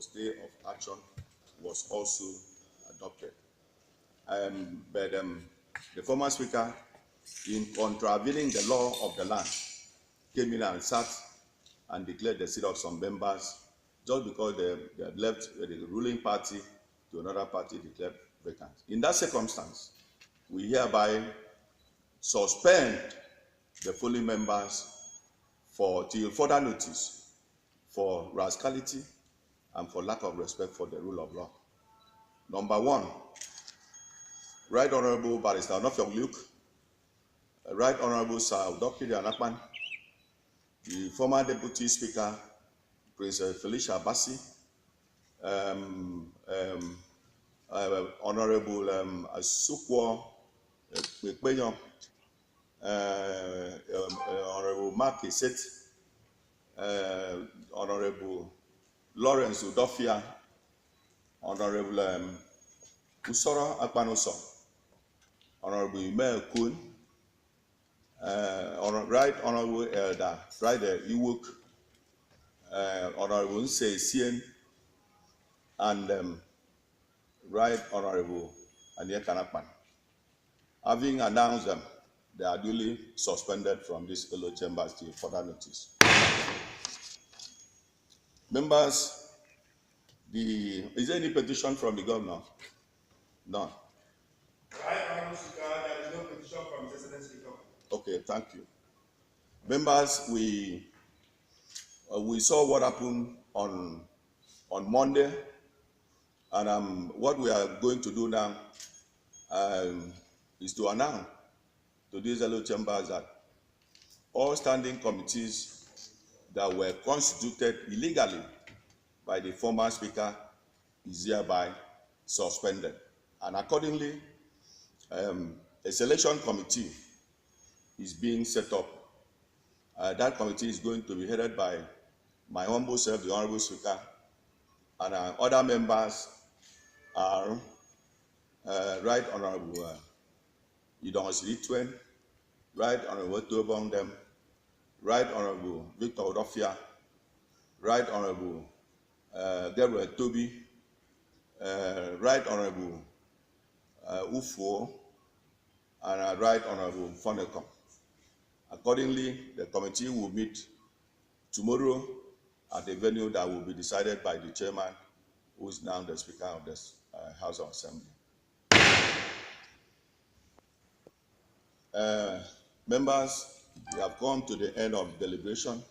stay of action was also adopted. But the former speaker, in contravening the law of the land, came in and sat and declared the seat of some members just because they had left the ruling party to another party declared vacant. In that circumstance, we hereby suspend the following members till further notice for rascality and for lack of respect for the rule of law. Number 1, Right Honourable Barrister Onofiok Luke, Right Honourable Sir Udo Kerian Akpan, the former Deputy Speaker, Princess Felicia Bassey, Honourable Asuquo Archibong, Honourable Esset, Honourable Udofia, Honourable Usoro Akpanusoh, Honourable Ime Okon, Right Honourable Elder Friday Iwok, Honourable Nse Essien, and Right Honourable Aniekan Akpan. Having announced them, they are duly suspended from this fellow chambers till further notice. Members, is there any petition from the governor? None. Right, Honourable Speaker, there is no petition from His Excellency the Governor. Okay, thank you. Members, we saw what happened on Monday, and what we are going to do now is to announce to these fellow chambers that all standing committees that were constituted illegally by the former speaker is hereby suspended. And accordingly, a selection committee is being set up. That committee is going to be headed by my humble self, the Honourable Speaker, and other members are Right Honourable Nse Ntuen, Right Honourable Udofia, Right Honourable Victor Udofia, Right Honourable Gabriel Toby, Right Honourable Ufo, and Right Honourable Fonecom. Accordingly, the committee will meet tomorrow at a venue that will be decided by the chairman, who is now the Speaker of the House of Assembly. Members, we have come to the end of deliberation.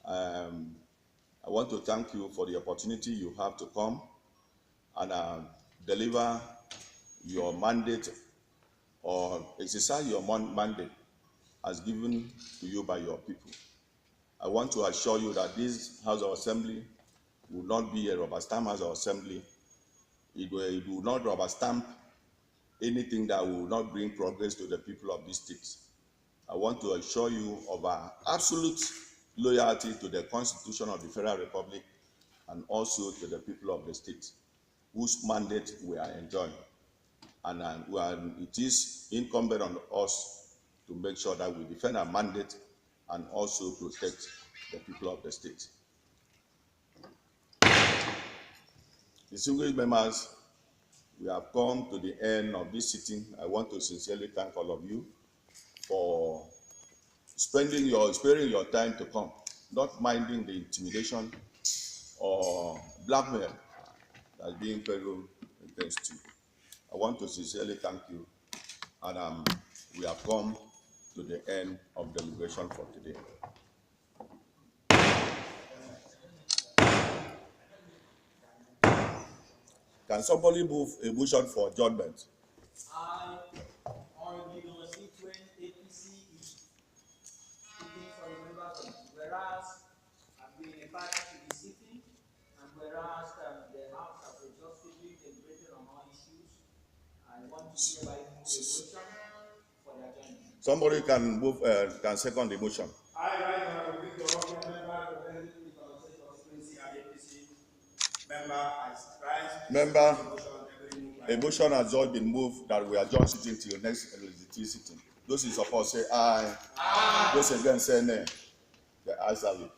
I want to thank you for the opportunity you have to come and deliver your mandate or exercise your mandate as given to you by your people. I want to assure you that this House of Assembly will not be a rubber stamp House of Assembly. It will not rubber stamp anything that will not bring progress to the people of this state. I want to assure you of our absolute loyalty to the Constitution of the Federal Republic and also to the people of the state, whose mandate we are enjoying. And it is incumbent on us to make sure that we defend our mandate and also protect the people of the state. Distinguished members, we have come to the end of this sitting. I want to sincerely thank all of you for sparing your time to come, not minding the intimidation or blackmail that's being peddled against you. I want to sincerely thank you, and we have come to the end of deliberation for today. Can somebody move a motion for adjournment? I, Honourable Nse Ntuen, APC, is speaking for the members of whereas I've been invited to the sitting, and whereas the House has exhaustively deliberated on all issues, I want to hereby move a motion for the adjournment. Somebody can move, can second the motion. I, Right Honourable Victor, member representing the constituency and APC, member as Christ. Member, a motion has just been moved that we adjourn sitting till next legislative sitting. Those in support say aye. Aye. Those against say nay. The ayes have it.